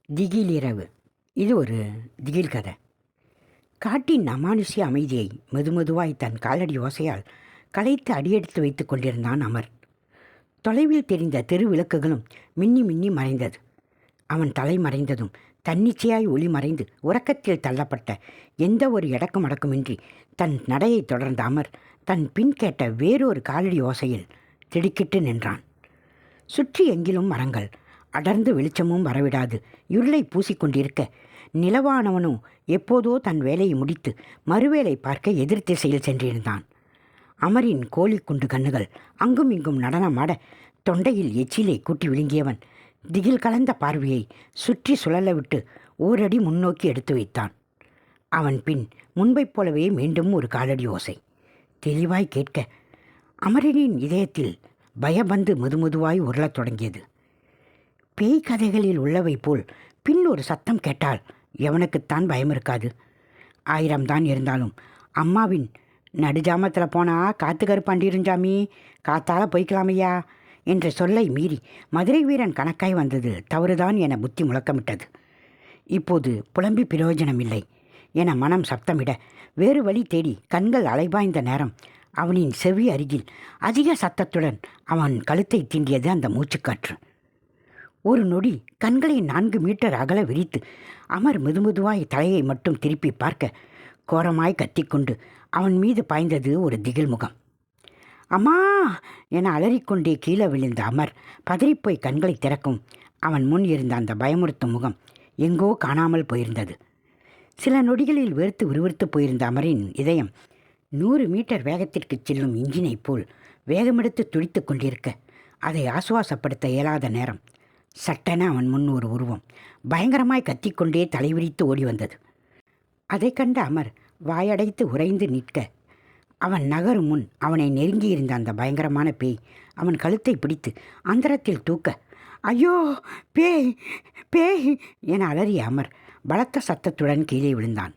திகில் இரவு. இது ஒரு திகில் கதை. காட்டின் அமானுஷ்ய அமைதியை மெதுமெதுவாய் தன் காலடி ஓசையால் கலைத்து அடியெடுத்து வைத்துக் கொண்டிருந்தான் அமர். தொலைவில் தெரிந்த தெரு விளக்குகளும் மின்னி மின்னி மறைந்தது. அவன் தலை மறைந்ததும் தன்னிச்சையாய் ஒளி மறைந்து உறக்கத்தில் தள்ளப்பட்ட எந்த ஒரு எடக்கும் அடக்குமின்றி தன் நடையை தொடர்ந்த அமர் தன் பின் கேட்ட வேறொரு காலடி ஓசையில் திடுக்கிட்டு நின்றான். சுற்றி எங்கிலும் மரங்கள், அடர்ந்து வெளிச்சமும் வரவிடாது இருளை பூசிக்கொண்டிருக்க, நிலவானவனோ எப்போதோ தன் வேலையை முடித்து மறுவேளை பார்க்க எதிர் திசையில் சென்றிருந்தான். அமரின் கோழி குண்டு கண்ணுகள் அங்கும் இங்கும் நடனமாட தொண்டையில் எச்சிலை கூட்டி விழுங்கியவன் திகில் கலந்த பார்வையை சுற்றி சுழல விட்டு ஓரடி முன்னோக்கி எடுத்து வைத்தான். அவன் பின் முன்பைப் போலவே மீண்டும் ஒரு காலடி ஓசை தெளிவாய் கேட்க அமரனின் இதயத்தில் பயபந்து மெதுமெதுவாய் உருளத் தொடங்கியது. பேய் கதைகளில் உள்ளவை போல் பின் ஒரு சத்தம் கேட்டால் எவனுக்குத்தான் பயம் இருக்காது? 1000 தான் இருந்தாலும் அம்மாவின் நடுஜாமத்தில் போனால் காத்து கருப்பாண்டிருஞ்சாமி, காத்தால் போய்க்கலாமையா என்ற சொல்லை மீறி மதுரை வீரன் கணக்காய் வந்தது தவறுதான் என புத்தி முழக்கமிட்டது. இப்போது புலம்பி பிரயோஜனமில்லை என மனம் சப்தமிட வேறு வழி தேடி கண்கள் அலைபாய்ந்த நேரம் அவனின் செவி அருகில் அதிக சத்தத்துடன் அவன் கழுத்தை தீண்டியது அந்த மூச்சுக்காற்று. ஒரு நொடி கண்களை 4 மீட்டர் அகல விரித்து அமர் மெதுமெதுவாய் தலையை மட்டும் திருப்பி பார்க்க கோரமாய் கத்திக்கொண்டு அவன் மீது பாய்ந்தது ஒரு திகில் முகம். அம்மா என அலறிக்கொண்டே கீழே விழுந்த அமர் பதறிப்போய் கண்களை திறக்கும் அவன் முன் இருந்த அந்த பயமுறுத்தும் முகம் எங்கோ காணாமல் போயிருந்தது. சில நொடிகளில் வெறுத்து விறுவிறுத்து போயிருந்த அமரின் இதயம் 100 மீட்டர் வேகத்திற்கு செல்லும் இன்ஜினைப் போல் வேகமெடுத்து துடித்து கொண்டிருக்க, அதை ஆசுவாசப்படுத்த இயலாத நேரம் சட்டென அவன் முன் ஒரு உருவம் பயங்கரமாய் கத்திக்கொண்டே தலைவிரித்து ஓடி வந்தது. அதை கண்ட அமர் வாயடைத்து உறைந்து நிற்க, அவன் நகரும் முன் அவனை நெருங்கியிருந்த அந்த பயங்கரமான பேய் அவன் கழுத்தை பிடித்து அந்தரத்தில் தூக்க, ஐயோ பேய் பேய் என அலறிய அமர் பலத்த சத்தத்துடன் கீழே விழுந்தான்.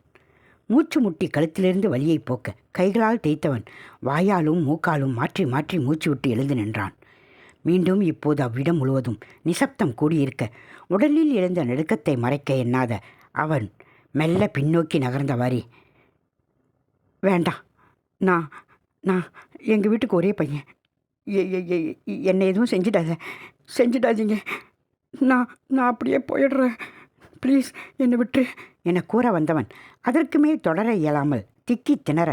மூச்சு முட்டி கழுத்திலிருந்து வலியை போக்க கைகளால் தேய்த்தவன் வாயாலும் மூக்காலும் மாற்றி மாற்றி மூச்சு விட்டு எழுந்து நின்றான். மீண்டும் இப்போது அவ்விடம் முழுவதும் நிசப்தம் கூடியிருக்க, உடலில் எழுந்த நடுக்கத்தை மறைக்க எண்ணாத அவன் மெல்ல பின்னோக்கி நகர்ந்தவாறே, வேண்டாம், நான் நான் எங்கள் வீட்டுக்கு ஒரே பையன், என்னை எதுவும் செஞ்சிடாதீங்க, நான் நான் அப்படியே போயிடுறேன், ப்ளீஸ் என்னை விட்டு என கூற வந்தவன் அதற்கு மேல் தொடர இயலாமல் திக்கி திணற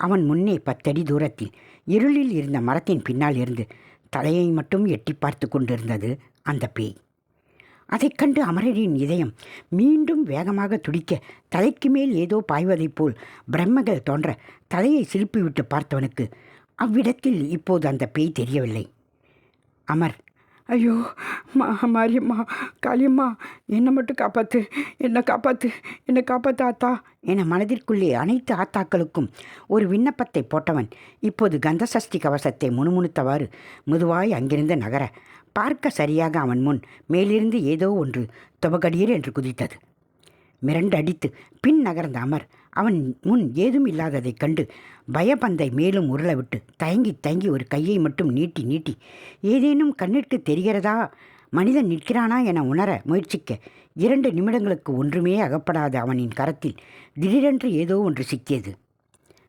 அவன் முன்னே 10 அடி தூரத்தில் இருளில் இருந்த மரத்தின் பின்னால் இருந்து தலையை மட்டும் எட்டி பார்த்து கொண்டிருந்தது அந்த பேய். அதைக் கண்டு அமரரின் இதயம் மீண்டும் வேகமாக துடிக்க, தலைக்கு மேல் ஏதோ பாய்வதைப் போல் பிரம்மகள் தோன்ற தலையை சிலுப்பிவிட்டு பார்த்தவனுக்கு அவ்விடத்தில் இப்போது அந்த பேய் தெரியவில்லை. அமர், ஐயோ மாரியம்மா, காளியம்மா, என்னை மட்டும் காப்பாற்று, என்னை காப்பாற்று ஆத்தா என மனதிற்குள்ளே அனைத்து ஆத்தாக்களுக்கும் ஒரு விண்ணப்பத்தை போட்டவன் இப்போது கந்தசஷ்டி கவசத்தை முணுமுணுத்தவாறு மெதுவாய் அங்கிருந்து நகர, பார்க்க சரியாக அவன் முன் மேலிருந்து ஏதோ ஒன்று தொபகடீர் என்று குதித்தது. மிரண்டு அடித்து பின் நகர்ந்த அமர் அவன் முன் ஏதும் இல்லாததைக் கண்டு பயபந்தை மேலும் உருளவிட்டு தயங்கி தயங்கி ஒரு கையை மட்டும் நீட்டி நீட்டி ஏதேனும் கண்ணிற்கு தெரிகிறதா, மனிதன் நிற்கிறானா என உணர முயற்சிக்க 2 நிமிடங்களுக்கு ஒன்றுமே அகப்படாத அவனின் கரத்தில் திடீரென்று ஏதோ ஒன்று சிக்கியது.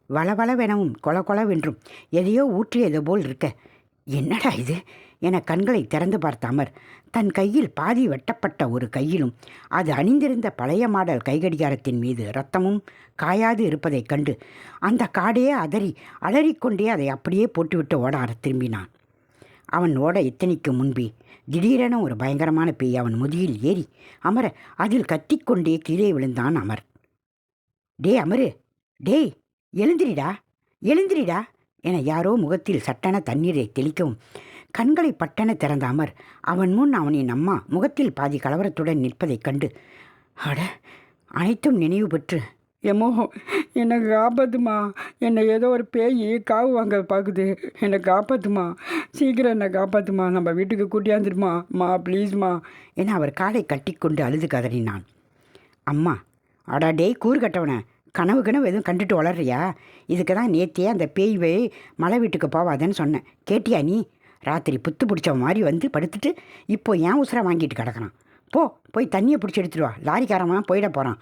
வளவளவெனவும் கொலவென்றும் எதையோ ஊற்றியது போல் இருக்க, என்னடா இது என கண்களை திறந்து பார்த்த அமர் தன் கையில் பாதி வெட்டப்பட்ட ஒரு கையிலும் அது அணிந்திருந்த பழைய மாடல் கைகடிகாரத்தின் மீது இரத்தமும் காயாது இருப்பதைக் கண்டு அந்த காடே அலறிக்கொண்டே அதை அப்படியே போட்டுவிட்டு ஓட திரும்பினான். அவன் ஓட எத்தனைக்கு முன்பே திடீரென ஒரு பயங்கரமான பேய் அவன் முதுகில் ஏறி அமர அதில் கத்திக்கொண்டே கீழே விழுந்தான் அமர். டே அமரு, டேய் எழுந்திரிடா என யாரோ முகத்தில் சட்டென தண்ணீரை தெளிக்கவும் கண்களை பட்டென திறந்த அமர் அவன் முன் அவனின் அம்மா முகத்தில் பாதி கலவரத்துடன் நிற்பதைக் கண்டு, அட, அனைத்தும் நினைவு பெற்று, எம்மோ என்னை காப்பாத்துமா, என்னை ஏதோ ஒரு பேய் காவு வாங்க பார்க்குது, என்னை காப்பாத்துமா, சீக்கிரம் என்னை காப்பாத்துமா, நம்ம வீட்டுக்கு கூட்டியாந்துருமா மா, ப்ளீஸ்மா என அவர் காலை கட்டிக்கொண்டு அழுது கதறினான். அம்மா, அடா டேய் கூறு கட்டவன, கனவு எதுவும் கண்டுட்டு வளர்றியா? இதுக்கு தான் நேத்தியே அந்த பேய்வை மலை வீட்டுக்கு போவாதேன்னு சொன்னேன், கேட்டியா நீ? ராத்திரி புத்து பிடிச்ச மாதிரி வந்து படுத்துட்டு இப்போ ஏன் உசுரை வாங்கிட்டு கிடக்கிறான். போய் தண்ணியை பிடிச்சி எடுத்துட்டு வா, லாரிக்காரமாக போயிட போகிறான்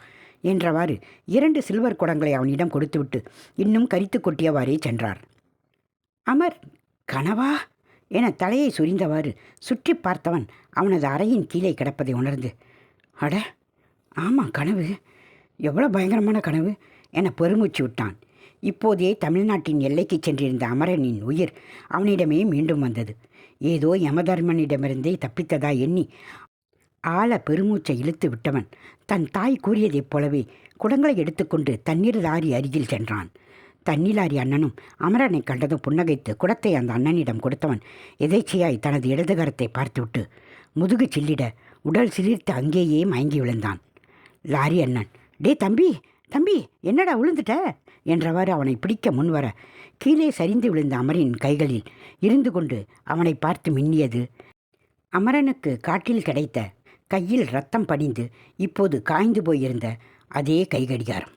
என்றவாறு 2 சில்வர் குடங்களை அவனிடம் கொடுத்துவிட்டு இன்னும் கரித்து கொட்டியவாறே சென்றார். அமர் கனவா என தலையை சொரிந்தவாறு சுற்றி பார்த்தவன் அவனது அறையின் கீழே கிடப்பதை உணர்ந்து, அட ஆமாம் கனவு, எவ்வளோ பயங்கரமான கனவு என பெருமூச்சு விட்டான். இப்போதே தமிழ்நாட்டின் எல்லைக்கு சென்றிருந்த அமரனின் உயிர் அவனிடமே மீண்டும் வந்தது. ஏதோ யமதர்மனிடமிருந்தே தப்பித்ததா எண்ணி ஆழ பெருமூச்சை இழுத்து விட்டவன் தன் தாய் கூறியதைப் போலவே குடங்களை எடுத்துக்கொண்டு தண்ணீர் லாரி அருகில் சென்றான். தண்ணீர் லாரி அண்ணனும் அமரனை கண்டதும் புன்னகைத்து குடத்தை அந்த அண்ணனிடம் கொடுத்தவன் எதேச்சையாய் தனது இடதுகரத்தை பார்த்துவிட்டு முதுகு சில்லிட உடல் சிலிர்த்து அங்கேயே மயங்கி விழுந்தான். லாரி அண்ணன், டே தம்பி தம்பி என்னடா விழுந்துட்ட என்றவாறு அவனை பிடிக்க முன்வர கீழே சரிந்து விழுந்த அமரின் கைகளில் இருந்து கொண்டு அவனை பார்த்து மின்னியது அமரனுக்கு காட்டில் கிடைத்த கையில் ரத்தம் படிந்து இப்போது காய்ந்து போயிருந்த அதே கைகடிகாரம்.